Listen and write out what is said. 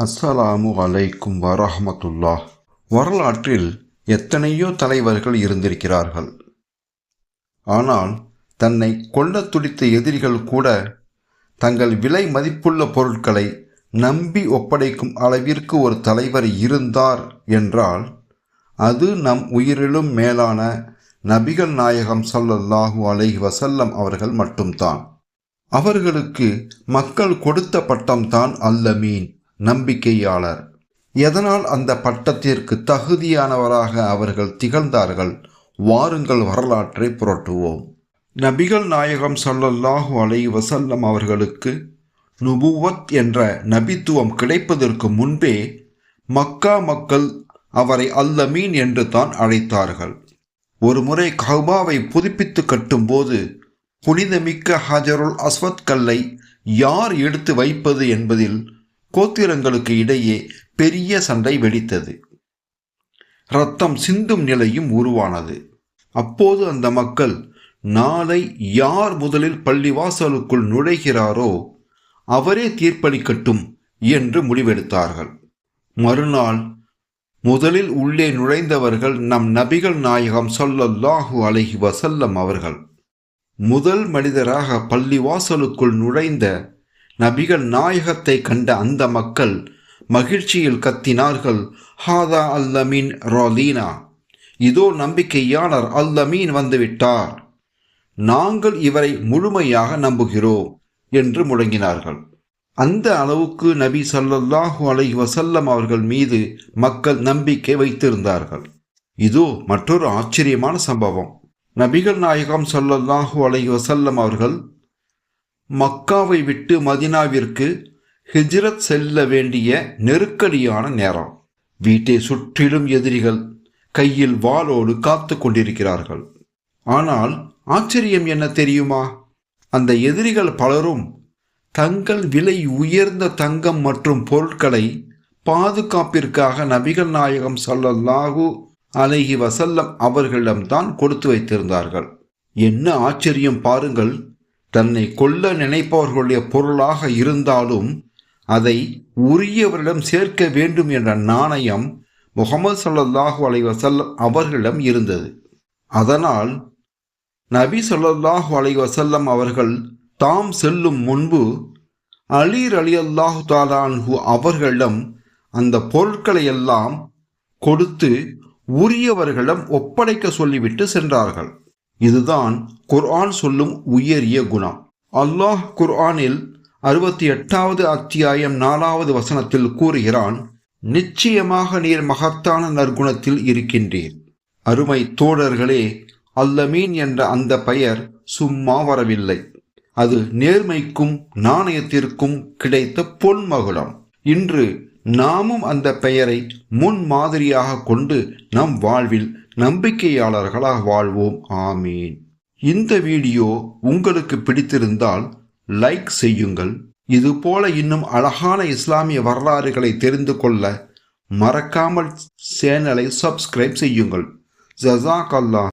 அஸ்ஸலாமு அலைக்கும் வரஹ்மத்துல்லாஹ். வரலாற்றில் எத்தனையோ தலைவர்கள் இருந்திருக்கிறார்கள். ஆனால் தன்னை கொல்லத் துடித்த எதிரிகள் கூட தங்கள் விலை மதிப்புள்ள பொருட்களை நம்பி ஒப்படைக்கும் அளவிற்கு ஒரு தலைவர் இருந்தார் என்றால் அது நம் உயிரிலும் மேலான நபிகள் நாயகம் ஸல்லல்லாஹு அலைஹி வஸல்லம் அவர்கள் மட்டும்தான். அவர்களுக்கு மக்கள் கொடுத்த பட்டம்தான் அல்-அமீன், நம்பிக்கையாளர். எதனால் அந்த பட்டத்திற்கு தகுதியானவராக அவர்கள் திகழ்ந்தார்கள்? வாருங்கள் வரலாற்றை புரட்டுவோம். நபிகள் நாயகம் ஸல்லல்லாஹு அலைஹி வஸல்லம் அவர்களுக்கு நுபுவத் என்ற நபித்துவம் கிடைப்பதற்கு முன்பே மக்கா மக்கள் அவரை அல்-அமீன் என்று தான் அழைத்தார்கள். ஒரு முறை கஅபாவை புதுப்பித்து கட்டும்போது புனிதமிக்க ஹஜருல் அஸ்வத் கல்லை யார் எடுத்து வைப்பது என்பதில் கோத்திரங்களுக்கு இடையே பெரிய சண்டை வெடித்தது. இரத்தம் சிந்தும் நிலையும் உருவானது. அப்போது அந்த மக்கள், நாளை யார் முதலில் பள்ளிவாசலுக்குள் நுழைகிறாரோ அவரே தீர்ப்பளிக்கட்டும் என்று முடிவெடுத்தார்கள். மறுநாள் முதலில் உள்ளே நுழைந்தவர்கள் நம் நபிகள் நாயகம் ஸல்லல்லாஹு அலைஹி வஸல்லம் அவர்கள். முதல் மனிதராக பள்ளிவாசலுக்குள் நுழைந்த நபிகள் நாயகத்தை கண்ட அந்த மக்கள் மகிழ்ச்சியில் கத்தினார்கள், ஹாதா அல்-அமீன் ராலீனா, இதோ நம்பிக்கையாளர் அல்-அமீன் வந்துவிட்டார், நாங்கள் இவரை முழுமையாக நம்புகிறோம் என்று முழங்கினார்கள். அந்த அளவுக்கு நபி ஸல்லல்லாஹு அலைஹி வஸல்லம் அவர்கள் மீது மக்கள் நம்பிக்கை வைத்திருந்தார்கள். இதோ மற்றொரு ஆச்சரியமான சம்பவம். நபிகள் நாயகம் ஸல்லல்லாஹு அலைஹி வஸல்லம் அவர்கள் மக்காவை விட்டு மதினாவிற்கு ஹிஜ்ரத் செல்ல வேண்டிய நெருக்கடியான நேரம். வீட்டை சுற்றிலும் எதிரிகள் கையில் வாளோடு காத்து கொண்டிருக்கிறார்கள். ஆனால் ஆச்சரியம் என்ன தெரியுமா? அந்த எதிரிகள் பலரும் தங்கள் விலை உயர்ந்த தங்கம் மற்றும் பொருட்களை பாதுகாப்பிற்காக நபிகள் நாயகம் ஸல்லல்லாஹு அலைஹி வஸல்லம் அவர்களிடம்தான் கொடுத்து வைத்திருந்தார்கள். என்ன ஆச்சரியம் பாருங்கள்! தன்னை கொல்ல நினைப்பவர்களுடைய பொருளாக இருந்தாலும் அதை உரியவரிடம் சேர்க்க வேண்டும் என்ற நாணயம் முஹம்மது ஸல்லல்லாஹு அலைஹி வஸல்லம் அவர்களிடம் இருந்தது. அதனால் நபி ஸல்லல்லாஹு அலைஹி வஸல்லம் அவர்கள் தாம் செல்லும் முன்பு அலி ரலியல்லாஹு தஆலா அன்ஹு அவர்களிடம் அந்த பொருட்களை எல்லாம் கொடுத்து உரியவர்களிடம் ஒப்படைக்க சொல்லிவிட்டு சென்றார்கள். இதுதான் குர்ஆன் சொல்லும் உயரிய குணம். அல்லாஹ் குர்ஆனில் 68வது அத்தியாயம் 4வது வசனத்தில் கூறுகிறான், நிச்சயமாக நீர் மகத்தான நற்குணத்தில் இருக்கின்றீர். அருமை தோழர்களே, அல்-அமீன் என்ற அந்த பெயர் சும்மா வரவில்லை. அது நேர்மைக்கும் நாணயத்திற்கும் கிடைத்த பொன்மகுடம். இன்று நாமும் அந்த பெயரை முன்மாதிரியாக கொண்டு நம் வாழ்வில் நம்பிக்கையாளர்களாக வாழ்வோம். ஆமீன். இந்த வீடியோ உங்களுக்கு பிடித்திருந்தால் லைக் செய்யுங்கள். இதுபோல இன்னும் அழகான இஸ்லாமிய வரலாறுகளை தெரிந்து கொள்ள மறக்காமல் சேனலை சப்ஸ்கிரைப் செய்யுங்கள். ஜஸாக் அல்லாஹ்.